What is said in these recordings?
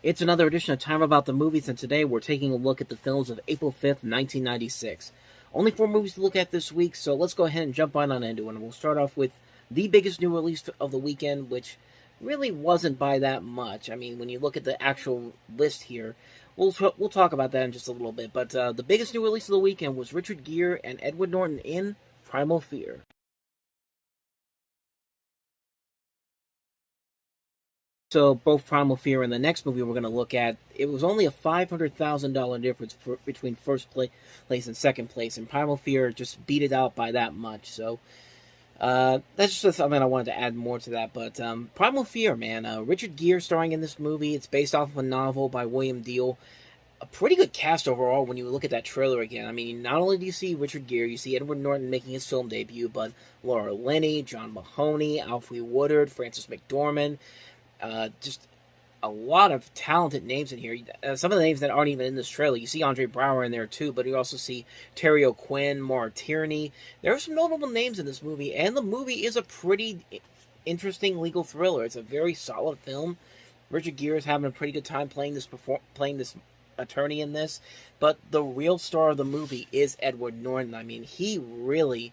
It's another edition of Time About the Movies, and today we're taking a look at the films of April 5th, 1996. Only 4 movies to look at this week, so let's go ahead and jump on into it. And we'll start off with the biggest new release of the weekend, which really wasn't by that much. I mean, when you look at the actual list here, we'll talk about that in just a little bit. But the biggest new release of the weekend was Richard Gere and Edward Norton in Primal Fear. So both Primal Fear and the next movie we're going to look at, it was only a $500,000 difference between place and second place, and Primal Fear just beat it out by that much. So that's just something I wanted to add more to that. But Primal Fear, man, Richard Gere starring in this movie. It's based off of a novel by William Deal. A pretty good cast overall when you look at that trailer again. I mean, not only do you see Richard Gere, you see Edward Norton making his film debut, but Laura Linney, John Mahoney, Alfre Woodard, Frances McDormand. Just a lot of talented names in here. Some of the names that aren't even in this trailer. You see Andre Braugher in there too, but you also see Terry O'Quinn, Maura Tierney. There are some notable names in this movie, and the movie is a pretty interesting legal thriller. It's a very solid film. Richard Gere is having a pretty good time playing this attorney in this, but the real star of the movie is Edward Norton. I mean, he really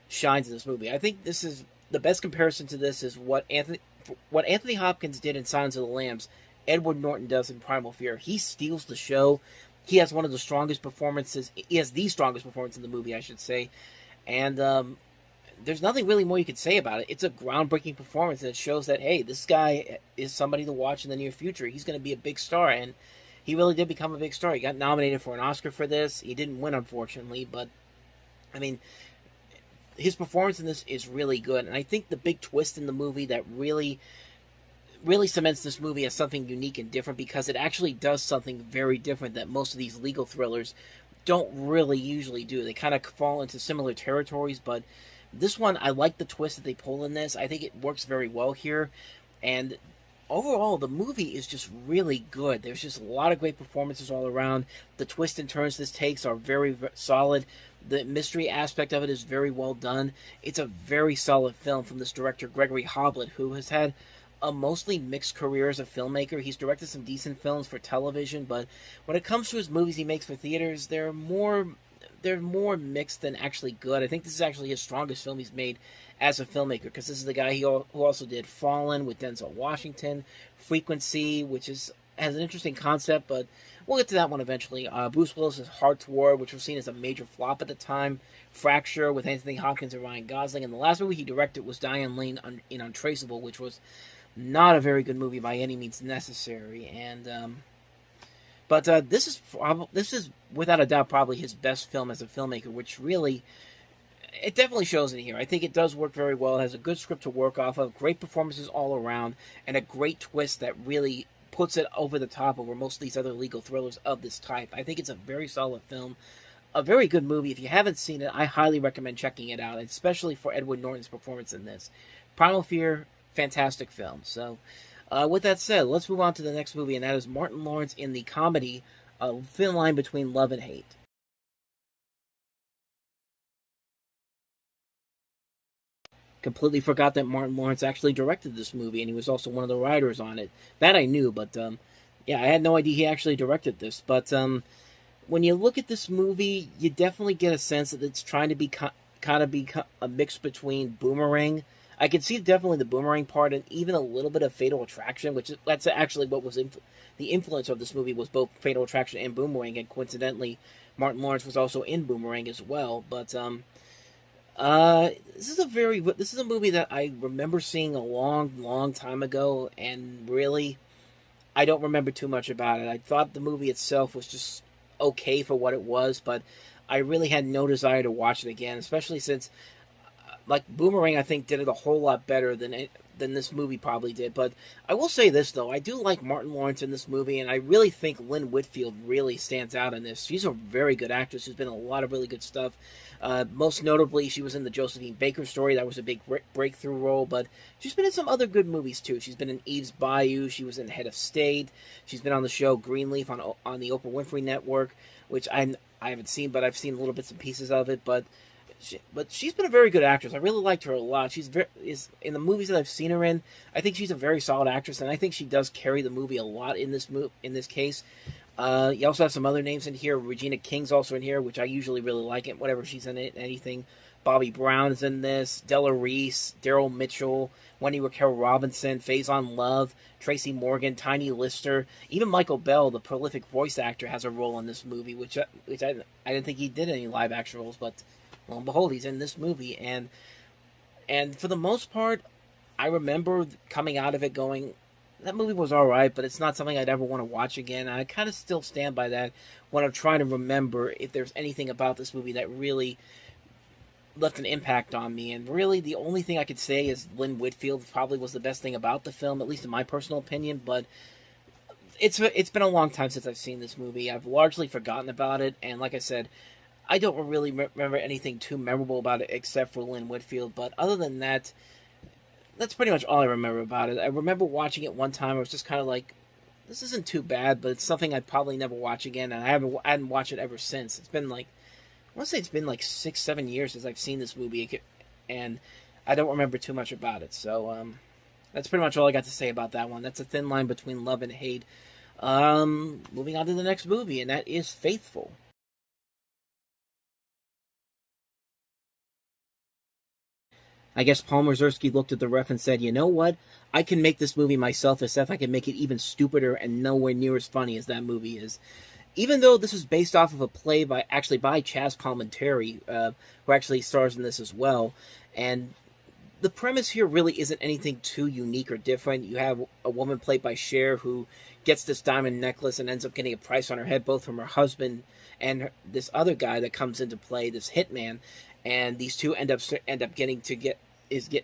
shines in this movie. I think this is the best comparison to this is what Anthony Hopkins did in Silence of the Lambs. Edward Norton does in Primal Fear. He steals the show. He has one of the strongest performances. He has the strongest performance in the movie, I should say. And there's nothing really more you could say about it. It's a groundbreaking performance, and it shows that, hey, this guy is somebody to watch in the near future. He's going to be a big star, and he really did become a big star. He got nominated for an Oscar for this. He didn't win, unfortunately, but, I mean, his performance in this is really good, and I think the big twist in the movie that really cements this movie as something unique and different, because it actually does something very different that most of these legal thrillers don't really usually do. They kind of fall into similar territories, but this one, I like the twist that they pull in this. I think it works very well here, and overall, the movie is just really good. There's just a lot of great performances all around. The twists and turns this takes are very solid. The mystery aspect of it is very well done. It's a very solid film from this director, Gregory Hoblit, who has had a mostly mixed career as a filmmaker. He's directed some decent films for television, but when it comes to his movies he makes for theaters, they're more mixed than actually good. I think this is actually his strongest film he's made as a filmmaker, because this is the guy who also did Fallen with Denzel Washington, Frequency, which has an interesting concept, but we'll get to that one eventually. Bruce Willis' Heart's War, which was seen as a major flop at the time. Fracture with Anthony Hopkins and Ryan Gosling. And the last movie he directed was Diane Lane in Untraceable, which was not a very good movie by any means necessary. And but this is without a doubt probably his best film as a filmmaker, which really, it definitely shows in here. I think it does work very well. It has a good script to work off of, great performances all around, and a great twist that really puts it over the top over most of these other legal thrillers of this type. I think it's a very solid film, a very good movie. If you haven't seen it, I highly recommend checking it out, especially for Edward Norton's performance in this. Primal Fear, fantastic film. So, with that said, let's move on to the next movie, and that is Martin Lawrence in the comedy A Thin Line Between Love and Hate. Completely forgot that Martin Lawrence actually directed this movie, and he was also one of the writers on it. That I knew, but yeah, I had no idea he actually directed this. But when you look at this movie, you definitely get a sense that it's trying to be kind of be a mix between Boomerang. I can see definitely the Boomerang part, and even a little bit of Fatal Attraction, that's actually what was the influence of this movie, was both Fatal Attraction and Boomerang, and coincidentally, Martin Lawrence was also in Boomerang as well. But this is a movie that I remember seeing a long time ago, and really, I don't remember too much about it. I thought the movie itself was just okay for what it was, but I really had no desire to watch it again, especially since, like, Boomerang, I think, did it a whole lot better than this movie probably did. But I will say this, though. I do like Martin Lawrence in this movie, and I really think Lynn Whitfield really stands out in this. She's a very good actress who's been in a lot of really good stuff. Most notably, she was in the Josephine Baker Story. That was a big breakthrough role, but she's been in some other good movies, too. She's been in Eve's Bayou. She was in Head of State. She's been on the show Greenleaf on the Oprah Winfrey Network, which I haven't seen, but I've seen little bits and pieces of it. But But she's been a very good actress. I really liked her a lot. Is in the movies that I've seen her in. I think she's a very solid actress, and I think she does carry the movie a lot in this case. You also have some other names in here. Regina King's also in here, which I usually really like it. Whenever she's in it, anything. Bobby Brown is in this. Della Reese, Daryl Mitchell, Wendy Raquel Robinson, Faison Love, Tracy Morgan, Tiny Lister, even Michael Bell, the prolific voice actor, has a role in this movie, which I didn't think he did any live action roles, but lo and behold, he's in this movie, and for the most part, I remember coming out of it going, that movie was all right, but it's not something I'd ever want to watch again. And I kind of still stand by that when I'm trying to remember if there's anything about this movie that really left an impact on me. And really, the only thing I could say is Lynn Whitfield probably was the best thing about the film, at least in my personal opinion. But it's been a long time since I've seen this movie. I've largely forgotten about it, and like I said, I don't really remember anything too memorable about it except for Lynn Whitfield. But other than that, that's pretty much all I remember about it. I remember watching it one time. I was just kind of like, this isn't too bad, but it's something I'd probably never watch again. And I hadn't watched it ever since. It's been like, I want to say it's been like 6-7 years since I've seen this movie, and I don't remember too much about it. So that's pretty much all I got to say about that one. That's a thin line between love and hate. Moving on to the next movie, and that is Faithful. I guess Paul Mazursky looked at the ref and said, you know what? I can make this movie myself, except I can make it even stupider and nowhere near as funny as that movie is. Even though this is based off of a play by Chaz Palminteri, who actually stars in this as well. And the premise here really isn't anything too unique or different. You have a woman played by Cher who gets this diamond necklace and ends up getting a price on her head, both from her husband and this other guy that comes into play, this hitman. And these two end up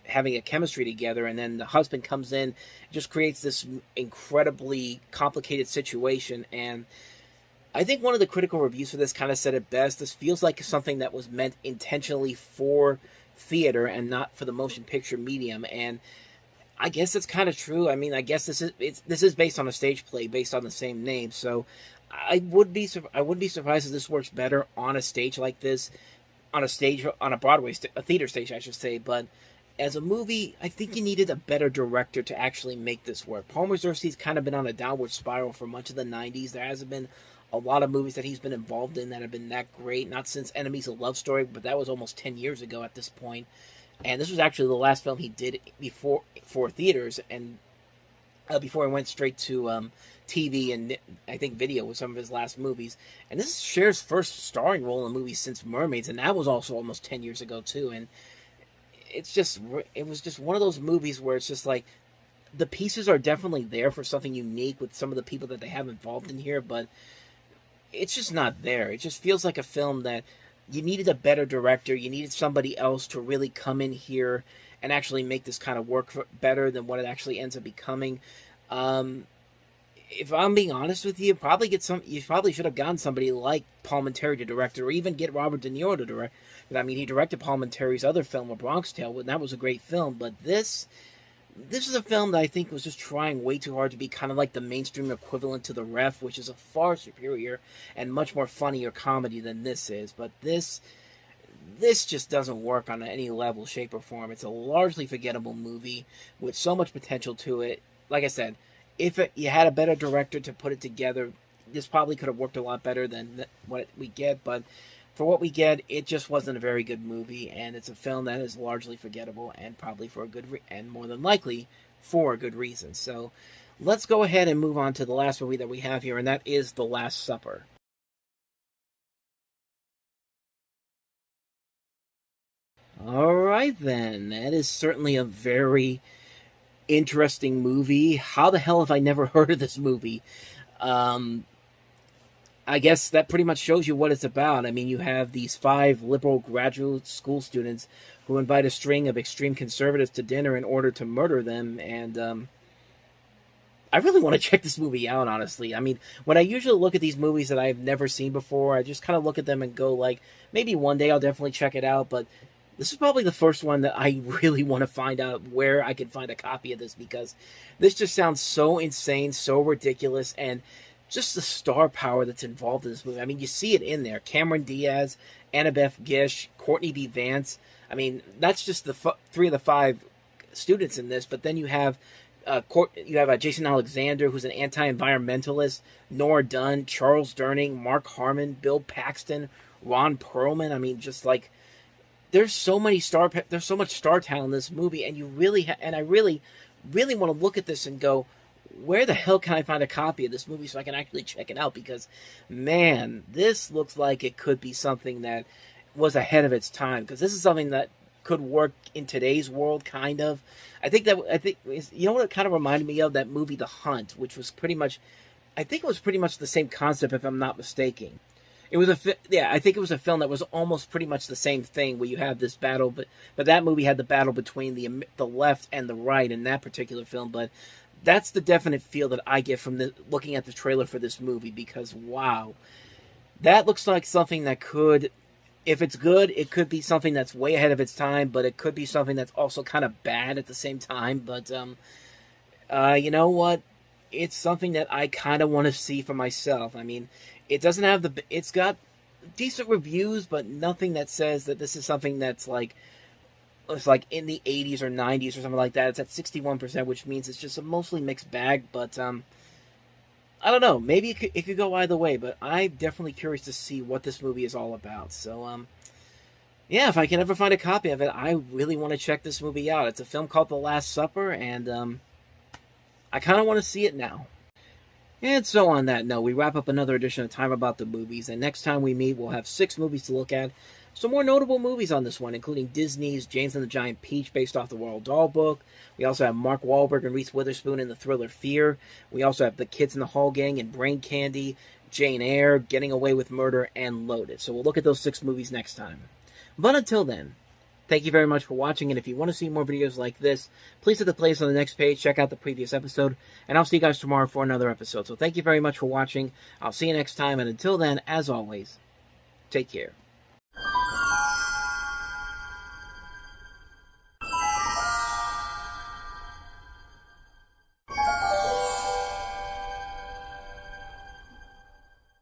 having a chemistry together, and then the husband comes in, just creates this incredibly complicated situation. And I think one of the critical reviews for this kind of said it best. This feels like something that was meant intentionally for theater and not for the motion picture medium. And I guess it's kind of true. I mean, I guess this is based on a stage play based on the same name. So I would be surprised if this works better on a stage like this, on a Broadway a theater stage, I should say. But as a movie, I think you needed a better director to actually make this work. Paul Mazursky's kind of been on a downward spiral for much of the 90s. There hasn't been a lot of movies that he's been involved in that have been that great. Not since Enemies: A Love Story, but that was almost 10 years ago at this point. And this was actually the last film he did for theaters, and before he went straight to TV and I think video with some of his last movies. And this is Cher's first starring role in a movie since Mermaids, and that was also almost 10 years ago too. And it was just one of those movies where it's just like, the pieces are definitely there for something unique with some of the people that they have involved in here, but it's just not there. It just feels like a film that you needed a better director. You needed somebody else to really come in here and actually make this kind of work better than what it actually ends up becoming. If I'm being honest with you, you probably should have gotten somebody like Palminteri to direct it, or even get Robert De Niro to direct it. I mean, he directed Palminteri's other film, A Bronx Tale, and that was a great film. But this is a film that I think was just trying way too hard to be kind of like the mainstream equivalent to The Ref, which is a far superior and much more funnier comedy than this is. But this just doesn't work on any level, shape, or form. It's a largely forgettable movie with so much potential to it. Like I said, if you had a better director to put it together, this probably could have worked a lot better than what we get. But for what we get, it just wasn't a very good movie, and it's a film that is largely forgettable, and probably for a good and more than likely for a good reason. So let's go ahead and move on to the last movie that we have here, and that is The Last Supper. All right, then. That is certainly a very interesting movie. How the hell have I never heard of this movie? I guess that pretty much shows you what it's about. I mean, you have these 5 liberal graduate school students who invite a string of extreme conservatives to dinner in order to murder them, and I really want to check this movie out, honestly. I mean, when I usually look at these movies that I've never seen before, I just kind of look at them and go, like, maybe one day I'll definitely check it out, but this is probably the first one that I really want to find out where I can find a copy of this, because this just sounds so insane, so ridiculous, and just the star power that's involved in this movie. I mean, you see it in there. Cameron Diaz Annabeth Gish, Courtney B. Vance. I mean, that's just the 3 of the 5 students in this, but then you have Jason Alexander, who's an anti-environmentalist, Nora Dunn, Charles Durning, Mark Harmon, Bill Paxton, Ron Perlman. I mean, just like there's so much star talent in this movie, and I really want to look at this and go, where the hell can I find a copy of this movie so I can actually check it out? Because, man, this looks like it could be something that was ahead of its time. Because this is something that could work in today's world, kind of. I think you know what it kind of reminded me of? That movie, The Hunt, which was pretty much, I think it was pretty much the same concept, if I'm not mistaken. It was I think it was a film that was almost pretty much the same thing, where you have this battle, but that movie had the battle between the left and the right in that particular film. But that's the definite feel that I get from looking at the trailer for this movie, because wow, that looks like something that could, if it's good, it could be something that's way ahead of its time, but it could be something that's also kind of bad at the same time. But you know what? It's something that I kind of want to see for myself. I mean, it's got decent reviews, but nothing that says that this is something that's like, it's like in the 80s or 90s or something like that. It's at 61%, which means it's just a mostly mixed bag. But I don't know. Maybe it could go either way. But I'm definitely curious to see what this movie is all about. So yeah, if I can ever find a copy of it, I really want to check this movie out. It's a film called The Last Supper, and I kind of want to see it now. And so on that note, we wrap up another edition of Time About the Movies. And next time we meet, we'll have 6 movies to look at. Some more notable movies on this one, including Disney's James and the Giant Peach, based off the Roald Dahl book. We also have Mark Wahlberg and Reese Witherspoon in the thriller Fear. We also have The Kids in the Hall Gang and Brain Candy, Jane Eyre, Getting Away with Murder, and Loaded. So we'll look at those 6 movies next time. But until then, thank you very much for watching, and if you want to see more videos like this, please hit the playlist on the next page, check out the previous episode, and I'll see you guys tomorrow for another episode. So thank you very much for watching. I'll see you next time, and until then, as always, take care.